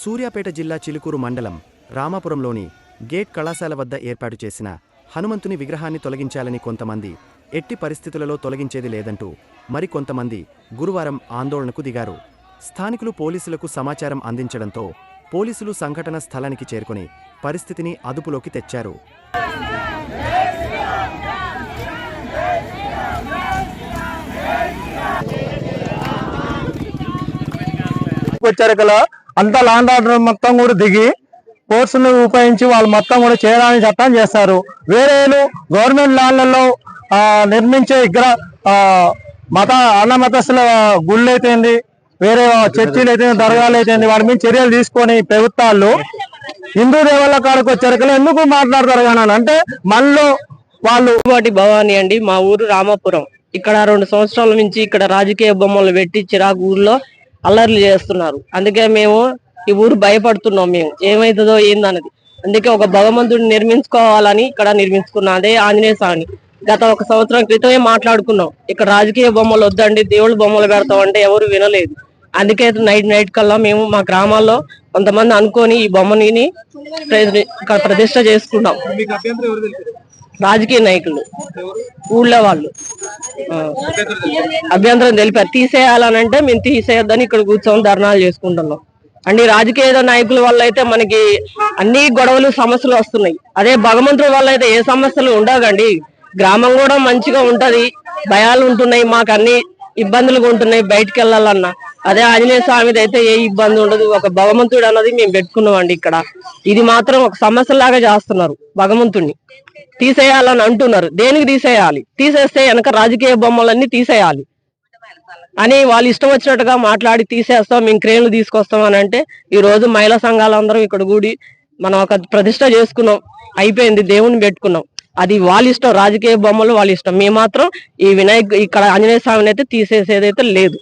సూర్యాపేట జిల్లా చిలుకూరు మండలం రామాపురంలోని గేట్ కళాశాల వద్ద ఏర్పాటు చేసిన హనుమంతుని విగ్రహాన్ని తొలగించాలని కొంతమంది, ఎట్టి పరిస్థితులలో తొలగించేది లేదంటూ మరికొంతమంది గురువారం ఆందోళనకు దిగారు. స్థానికులు పోలీసులకు సమాచారం అందించడంతో పోలీసులు సంఘటన స్థలానికి చేరుకొని పరిస్థితిని అదుపులోకి తెచ్చారు. అంతా లాండ్ ఆర్డర్ మొత్తం కూడా దిగి ఫోర్స్ను ఉపయోగించి వాళ్ళు మొత్తం కూడా చేయడానికి చట్టం చేస్తారు. వేరేలు గవర్నమెంట్ ల్యాండ్లలో నిర్మించే మత అన్నమతస్థుల గుళ్ళు అయితేంది, వేరే చర్చిలు అయితే దర్గాలు అయితే వాటి మీద చర్యలు తీసుకొని ప్రభుత్వాలు హిందూ దేవాల కాడకు వచ్చారు ఎందుకు మాట్లాడతారు కానీ అంటే మనలో వాళ్ళు భవానీ అండి. మా ఊరు రామాపురం. ఇక్కడ 2 సంవత్సరాల నుంచి ఇక్కడ రాజకీయ బొమ్మలు పెట్టి చిరాకు ఊర్లో అల్లర్లు చేస్తున్నారు. అందుకే మేము ఈ ఊరు భయపడుతున్నాం. మేము ఏమైతుందో ఏందన్నది. అందుకే ఒక భగవంతుడిని నిర్మించుకోవాలని ఇక్కడ నిర్మించుకున్నాం. అదే ఆంజనేయ స్వామిని గత 1 సంవత్సరం క్రితమే మాట్లాడుకున్నాం. ఇక్కడ రాజకీయ బొమ్మలు వద్దండి, దేవుళ్ళ బొమ్మలు పెడతాం అంటే ఎవరు వినలేదు. అందుకే నైట్ కల్లా మేము మా గ్రామాల్లో కొంతమంది అనుకొని ఈ బొమ్మని ప్రతిష్ట చేసుకున్నాం. రాజకీయ నాయకులు ఊళ్ళో వాళ్ళు అభ్యంతరం తెలిపారు. తీసేయాలనంటే మేము తీసేయొద్దని ఇక్కడ కూర్చొని ధర్నాలు చేసుకుంటున్నాం అండి. రాజకీయ నాయకుల వల్ల అయితే మనకి అన్ని గొడవలు సమస్యలు వస్తున్నాయి. అదే భగవంతుడి వల్ల అయితే ఏ సమస్యలు ఉండవండి. గ్రామం కూడా మంచిగా ఉంటది. భయాలు ఉంటున్నాయి, మాకు అన్ని ఇబ్బందులుగా ఉంటున్నాయి బయటకు వెళ్ళాలన్నా. అదే ఆంజనేయ స్వామిది అయితే ఏ ఇబ్బంది ఉండదు. ఒక భగవంతుడు అన్నది మేము పెట్టుకున్నాం అండి. ఇక్కడ ఇది మాత్రం ఒక సమస్యలాగా చేస్తున్నారు. భగవంతుడిని తీసేయాలని అంటున్నారు. దేనికి తీసేయాలి? తీసేస్తే వెనక రాజకీయ బొమ్మలన్నీ తీసేయాలి అని వాళ్ళు ఇష్టం వచ్చినట్టుగా మాట్లాడి తీసేస్తాం, మేము క్రేన్లు తీసుకొస్తాం అని అంటే ఈ రోజు మహిళా సంఘాలందరం ఇక్కడ కూడి మనం ఒక ప్రతిష్ట చేసుకున్నాం. అయిపోయింది, దేవుని పెట్టుకున్నాం. అది వాళ్ళ ఇష్టం, రాజకీయ బొమ్మలు వాళ్ళ ఇష్టం. మేము మాత్రం ఈ ఇక్కడ ఆంజనేయ స్వామిని అయితే తీసేసేదైతే లేదు.